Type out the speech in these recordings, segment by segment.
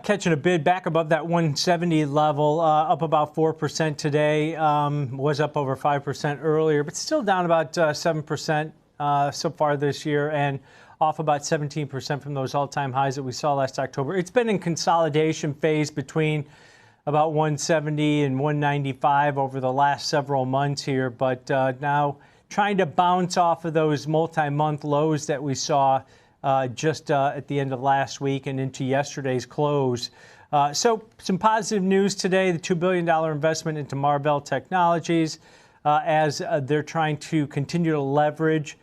Catching a bid back above that 170 level, up about 4% today. Was up over 5% earlier, but still down about 7% so far this year, and off about 17% from those all-time highs that we saw last October. It's been in consolidation phase between about 170 and 195 over the last several months here, but now trying to bounce off of those multi-month lows that we saw just at the end of last week and into yesterday's close. So some positive news today, the $2 billion investment into Marvell Technologies as they're trying to continue to leverage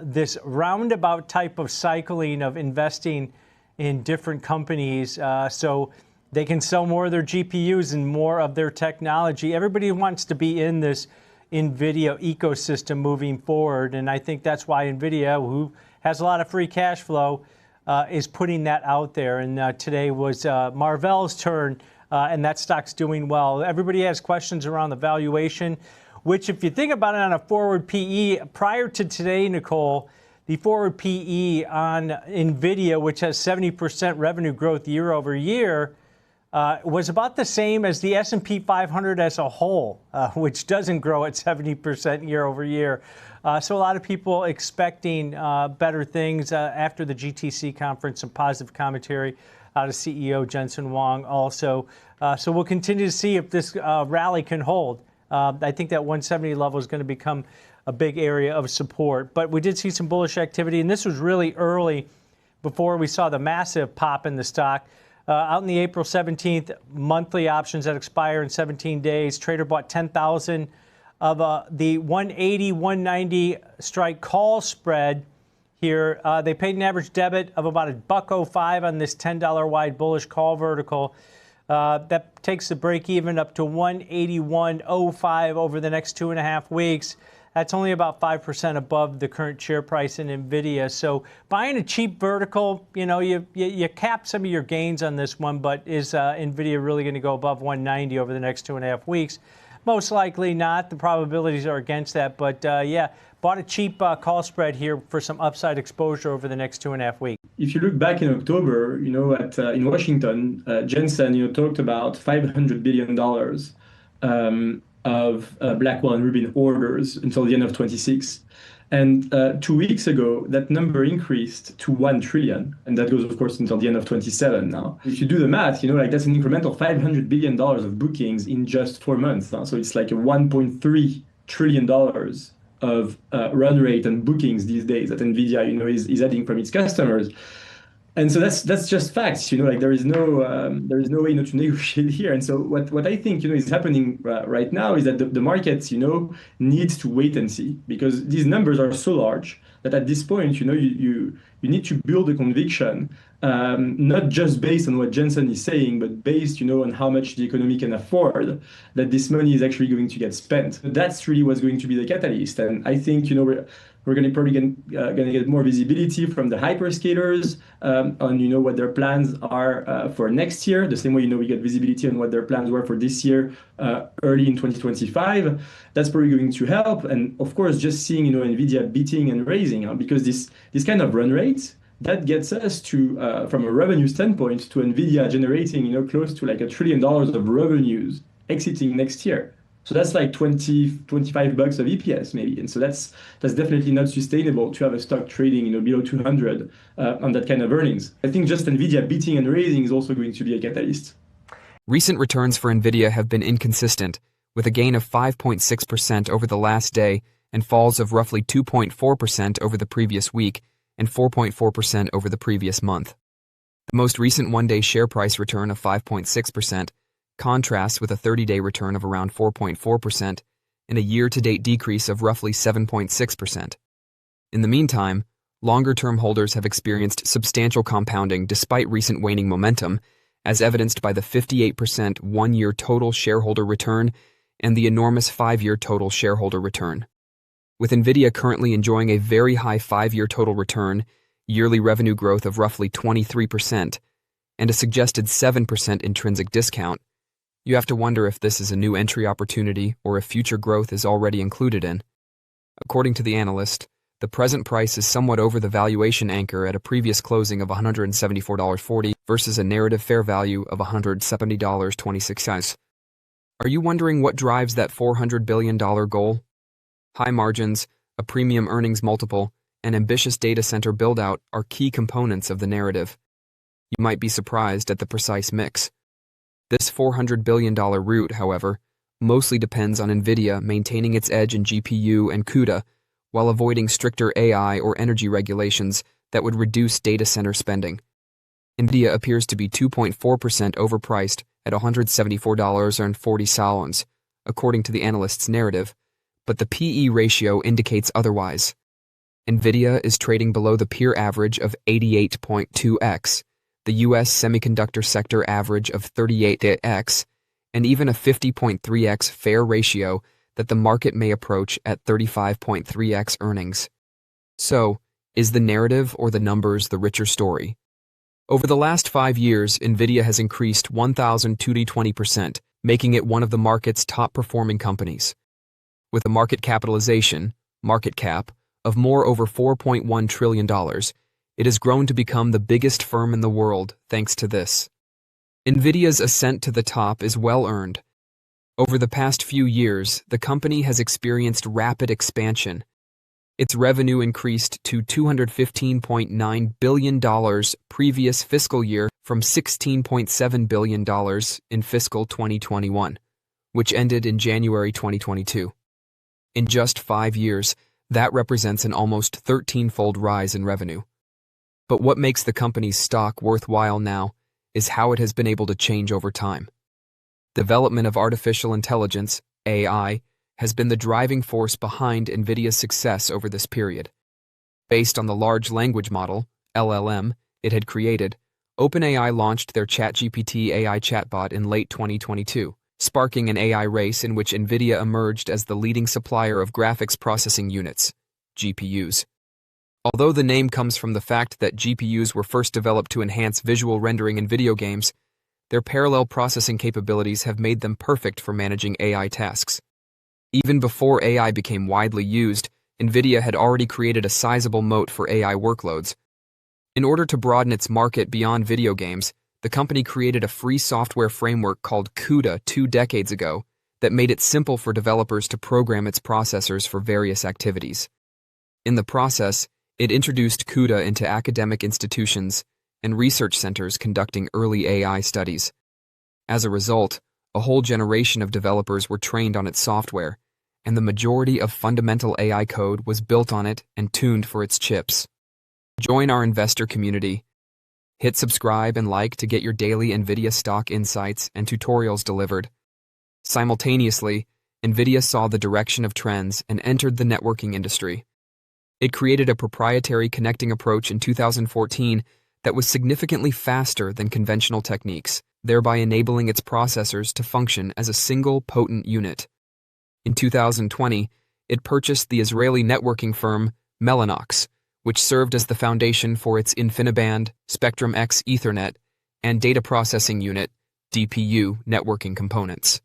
this roundabout type of cycling of investing in different companies so they can sell more of their GPUs and more of their technology. Everybody wants to be in this NVIDIA ecosystem moving forward, and I think that's why NVIDIA, who has a lot of free cash flow, is putting that out there. And today was Marvell's turn, and that stock's doing well. Everybody has questions around the valuation, which if you think about it on a forward PE, prior to today, Nicole, the forward PE on NVIDIA, which has 70% revenue growth year over year, was about the same as the S&P 500 as a whole, which doesn't grow at 70% year over year. So a lot of people expecting better things after the GTC conference, some positive commentary out of CEO Jensen Huang also. So we'll continue to see if this rally can hold. I think that 170 level is going to become a big area of support. But we did see some bullish activity, and this was really early before we saw the massive pop in the stock. Out in the April 17th, monthly options that expire in 17 days, trader bought 10,000 of the 180, 190 strike call spread here. They paid an average debit of about $1.05 on this $10 wide bullish call vertical. That takes the break even up to 181.05 over the next 2.5 weeks. That's only about 5% above the current share price in NVIDIA. So buying a cheap vertical, you know, you cap some of your gains on this one, but is NVIDIA really going to go above 190 over the next 2.5 weeks? Most likely not. The probabilities are against that. But yeah, bought a cheap call spread here for some upside exposure over the next 2.5 weeks. If you look back in October, you know, in Washington, Jensen, you know, talked about $500 billion of Blackwell and Rubin orders until the end of 26. And 2 weeks ago, that number increased to 1 trillion. And that goes, of course, until the end of 27 now. If you do the math, you know, like that's an incremental $500 billion of bookings in just 4 months. So it's like a $1.3 trillion of run rate and bookings these days that NVIDIA, you know, is adding from its customers. And so that's just facts, you know, like there is no way not to negotiate here. And so what I think, you know, is happening right now is that the markets, you know, needs to wait and see, because these numbers are so large that at this point, you know, you need to build a conviction, not just based on what Jensen is saying, but based, you know, on how much the economy can afford, that this money is actually going to get spent. That's really what's going to be the catalyst. And I think, you know, we're going to probably gonna get more visibility from the hyperscalers on, you know, what their plans are for next year. The same way, you know, we get visibility on what their plans were for this year, early in 2025. That's probably going to help. And of course, just seeing, you know, NVIDIA beating and raising, because this kind of run rate, that gets us to, from a revenue standpoint, to NVIDIA generating, you know, close to like $1 trillion of revenues exiting next year. So that's like 25 bucks of EPS maybe. And so that's definitely not sustainable to have a stock trading, you know, below 200 on that kind of earnings. I think just NVIDIA beating and raising is also going to be a catalyst. Recent returns for NVIDIA have been inconsistent, with a gain of 5.6% over the last day and falls of roughly 2.4% over the previous week and 4.4% over the previous month. The most recent one-day share price return of 5.6% contrasts with a 30-day return of around 4.4% and a year-to-date decrease of roughly 7.6%. In the meantime, longer-term holders have experienced substantial compounding despite recent waning momentum, as evidenced by the 58% one-year total shareholder return and the enormous 5-year total shareholder return. With NVIDIA currently enjoying a very high 5-year total return, yearly revenue growth of roughly 23%, and a suggested 7% intrinsic discount, you have to wonder if this is a new entry opportunity or if future growth is already included in. According to the analyst, The present price is somewhat over the valuation anchor at a previous closing of $174.40 versus a narrative fair value of $170.26. Are you wondering what drives that $400 billion goal? High margins, a premium earnings multiple, and ambitious data center build-out are key components of the narrative. You might be surprised at the precise mix. This $400 billion route, however, mostly depends on Nvidia maintaining its edge in GPU and CUDA while avoiding stricter AI or energy regulations that would reduce data center spending. Nvidia appears to be 2.4% overpriced at $174.40, according to the analyst's narrative, but the PE ratio indicates otherwise. Nvidia is trading below the peer average of 88.2x, the US semiconductor sector average of 38x, and even a 50.3x fair ratio that the market may approach at 35.3x earnings. So, is the narrative or the numbers the richer story? Over the last 5 years, Nvidia has increased 1,220%, making it one of the market's top-performing companies. With a market capitalization, market cap, of more over $4.1 trillion, it has grown to become the biggest firm in the world thanks to this. Nvidia's ascent to the top is well-earned. Over the past few years, the company has experienced rapid expansion. Its revenue increased to $215.9 billion previous fiscal year from $16.7 billion in fiscal 2021, which ended in January 2022. In just 5 years, that represents an almost 13-fold rise in revenue. But what makes the company's stock worthwhile now is how it has been able to change over time. Development of artificial intelligence, AI, has been the driving force behind Nvidia's success over this period. Based on the large language model, LLM, it had created, OpenAI launched their ChatGPT AI chatbot in late 2022, sparking an AI race in which Nvidia emerged as the leading supplier of graphics processing units, GPUs. Although the name comes from the fact that GPUs were first developed to enhance visual rendering in video games, their parallel processing capabilities have made them perfect for managing AI tasks. Even before AI became widely used, Nvidia had already created a sizable moat for AI workloads. In order to broaden its market beyond video games, the company created a free software framework called CUDA 2 decades ago that made it simple for developers to program its processors for various activities. In the process, it introduced CUDA into academic institutions and research centers conducting early AI studies. As a result, a whole generation of developers were trained on its software, and the majority of fundamental AI code was built on it and tuned for its chips. Join our investor community. Hit subscribe and like to get your daily Nvidia stock insights and tutorials delivered. Simultaneously, Nvidia saw the direction of trends and entered the networking industry. It created a proprietary connecting approach in 2014 that was significantly faster than conventional techniques, thereby enabling its processors to function as a single potent unit. In 2020, it purchased the Israeli networking firm Mellanox, which served as the foundation for its InfiniBand, Spectrum-X Ethernet, and data processing unit, DPU, networking components.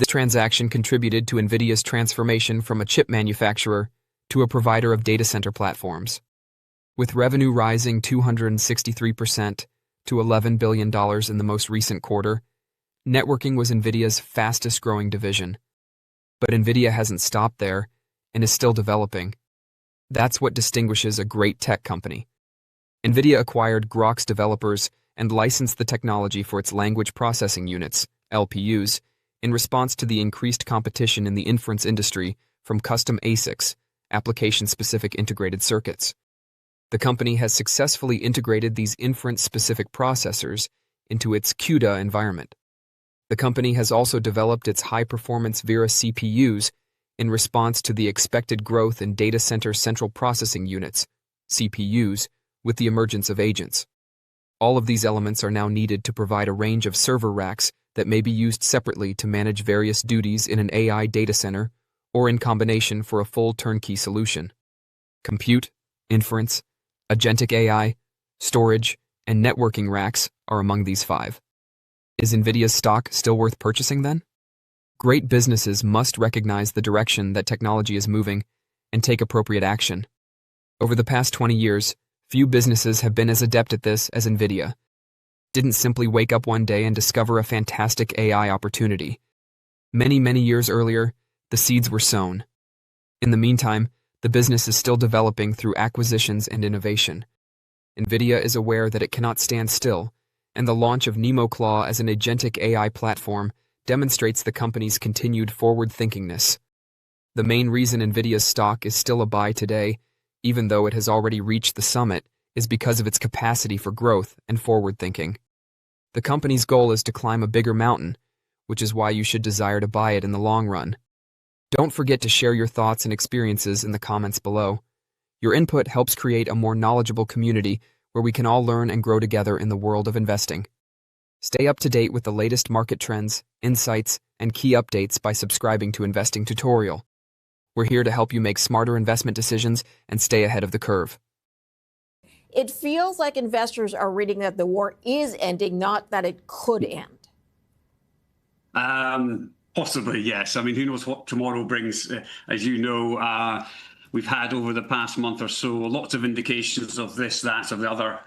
This transaction contributed to Nvidia's transformation from a chip manufacturer to a provider of data center platforms. With revenue rising 263% to $11 billion in the most recent quarter, networking was Nvidia's fastest-growing division. But Nvidia hasn't stopped there and is still developing. That's what distinguishes a great tech company. Nvidia acquired Grok's developers and licensed the technology for its language processing units, LPUs, in response to the increased competition in the inference industry from custom ASICs, application-specific integrated circuits. The company has successfully integrated these inference-specific processors into its CUDA environment. The company has also developed its high-performance Vera CPUs in response to the expected growth in data center central processing units, CPUs, with the emergence of agents. All of these elements are now needed to provide a range of server racks that may be used separately to manage various duties in an AI data center or in combination for a full turnkey solution. Compute, inference, agentic AI, storage, and networking racks are among these 5. Is Nvidia's stock still worth purchasing then? Great businesses must recognize the direction that technology is moving and take appropriate action. Over the past 20 years, few businesses have been as adept at this as Nvidia. Didn't simply wake up one day and discover a fantastic AI opportunity. Many, many years earlier, the seeds were sown. In the meantime, the business is still developing through acquisitions and innovation. Nvidia is aware that it cannot stand still, and the launch of NemoClaw as an agentic AI platform demonstrates the company's continued forward-thinkingness. The main reason Nvidia's stock is still a buy today, even though it has already reached the summit, is because of its capacity for growth and forward-thinking. The company's goal is to climb a bigger mountain, which is why you should desire to buy it in the long run. Don't forget to share your thoughts and experiences in the comments below. Your input helps create a more knowledgeable community where we can all learn and grow together in the world of investing. Stay up to date with the latest market trends, insights, and key updates by subscribing to Investing Tutorial. We're here to help you make smarter investment decisions and stay ahead of the curve. It feels like investors are reading that the war is ending, not that it could end. Possibly, yes. I mean, who knows what tomorrow brings? As you know, we've had over the past month or so lots of indications of this, that, or the other,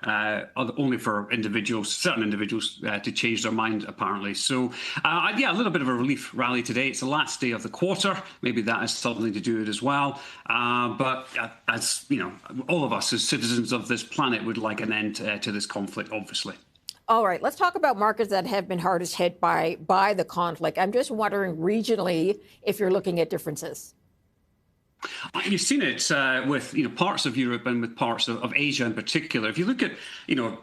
only for individuals, certain individuals, to change their mind, apparently. So, yeah, a little bit of a relief rally today. It's the last day of the quarter. Maybe that has something to do with it as well. But as you know, all of us as citizens of this planet would like an end to this conflict, obviously. All right, let's talk about markets that have been hardest hit by the conflict. I'm just wondering regionally if you're looking at differences. You've seen it with parts of Europe and with parts of Asia in particular. If you look at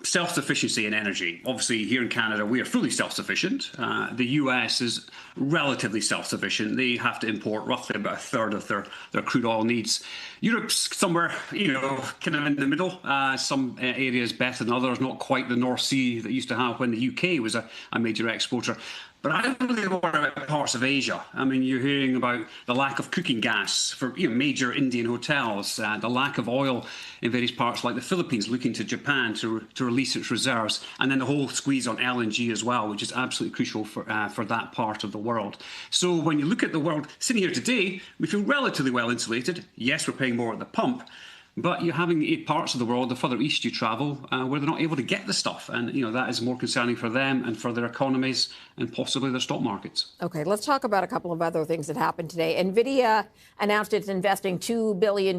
self-sufficiency in energy, obviously here in Canada we are fully self-sufficient. The US is relatively self-sufficient. They have to import roughly about a third of their crude oil needs. Europe's somewhere kind of in the middle. Some areas better than others. Not quite the North Sea that used to have when the UK was a major exporter. But I really worry about parts of Asia. I mean, you're hearing about the lack of cooking gas for major Indian hotels, the lack of oil in various parts like the Philippines, looking to Japan to release its reserves, and then the whole squeeze on LNG as well, which is absolutely crucial for that part of the world. So when you look at the world sitting here today, we feel relatively well insulated. Yes, we're paying more at the pump. But you're having parts of the world, the further east you travel, where they're not able to get the stuff. And, that is more concerning for them and for their economies and possibly their stock markets. Okay, let's talk about a couple of other things that happened today. Nvidia announced it's investing $2 billion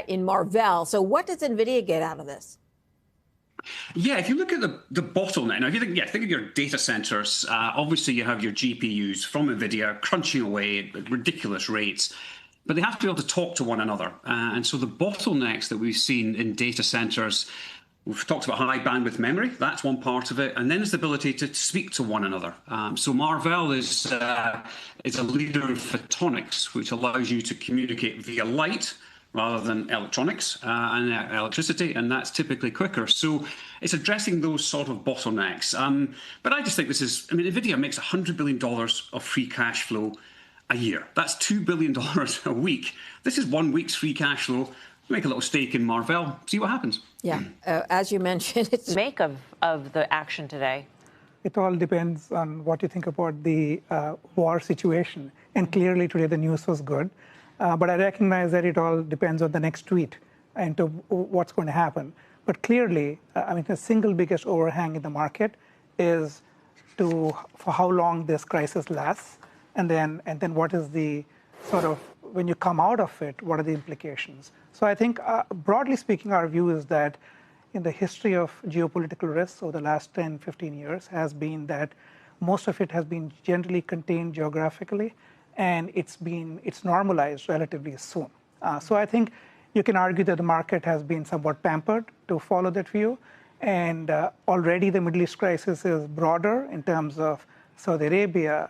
in Marvell. So what does Nvidia get out of this? Yeah, if you look at the bottleneck, now if you think of your data centers, obviously you have your GPUs from Nvidia crunching away at ridiculous rates. But they have to be able to talk to one another. And so the bottlenecks that we've seen in data centers, we've talked about high bandwidth memory. That's one part of it. And then it's the ability to speak to one another. So Marvell is a leader in photonics, which allows you to communicate via light rather than electronics and electricity. And that's typically quicker. So it's addressing those sort of bottlenecks. But I just think NVIDIA makes $100 billion of free cash flow a year. That's $2 billion a week. This is 1 week's free cash flow. Make a little stake in Marvell, see what happens. Yeah, as you mentioned, it's make of the action today. It all depends on what you think about the war situation. And clearly today the news was good. But I recognize that it all depends on the next tweet and to what's going to happen. But clearly, the single biggest overhang in the market is for how long this crisis lasts. And then what is the sort of, when you come out of it, what are the implications? So I think, broadly speaking, our view is that in the history of geopolitical risks over the last 10, 15 years has been that most of it has been generally contained geographically, and it's normalized relatively soon. So I think you can argue that the market has been somewhat pampered to follow that view. And already the Middle East crisis is broader in terms of Saudi Arabia,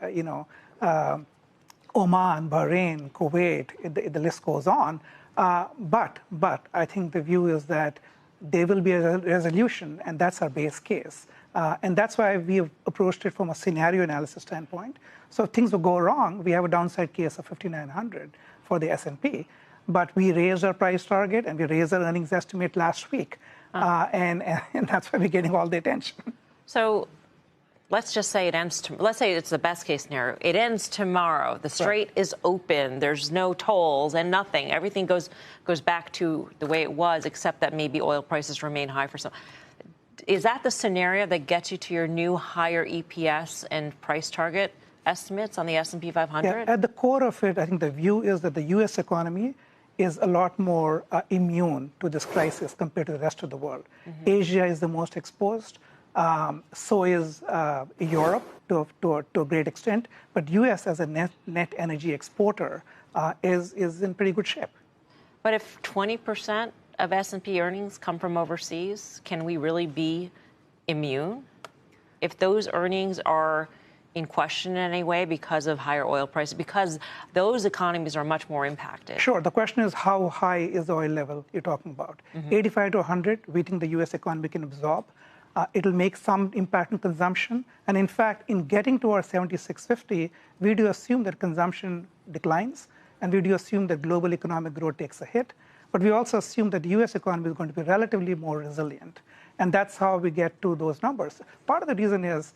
Oman, Bahrain, Kuwait, the list goes on. But I think the view is that there will be a resolution, and that's our base case. And that's why we have approached it from a scenario analysis standpoint. So if things will go wrong, we have a downside case of 5,900 for the S&P. But we raised our price target, and we raised our earnings estimate last week. And that's why we're getting all the attention. So let's just say it ends. Let's say it's the best case scenario. It ends tomorrow. The strait is open. There's no tolls and nothing. Everything goes back to the way it was, except that maybe oil prices remain high for some. Is that the scenario that gets you to your new higher EPS and price target estimates on the S&P 500? Yeah, at the core of it, I think the view is that the U.S. economy is a lot more immune to this crisis compared to the rest of the world. Asia is the most exposed. So is Europe to a great extent. But U.S. as a net energy exporter is in pretty good shape. But if 20% of S&P earnings come from overseas, can we really be immune? If those earnings are in question in any way because of higher oil prices, because those economies are much more impacted? Sure. The question is, how high is the oil level you're talking about? 85 to 100, we think the U.S. economy can absorb. It'll make some impact on consumption. And in fact, in getting to our 76.50, we do assume that consumption declines, and we do assume that global economic growth takes a hit. But we also assume that the U.S. economy is going to be relatively more resilient. And that's how we get to those numbers. Part of the reason is,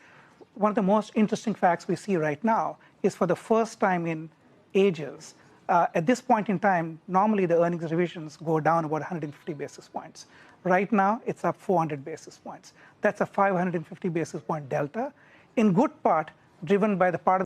one of the most interesting facts we see right now is for the first time in ages, at this point in time, normally the earnings revisions go down about 150 basis points. Right now, it's up 400 basis points. That's a 550 basis point delta, in good part driven by the part of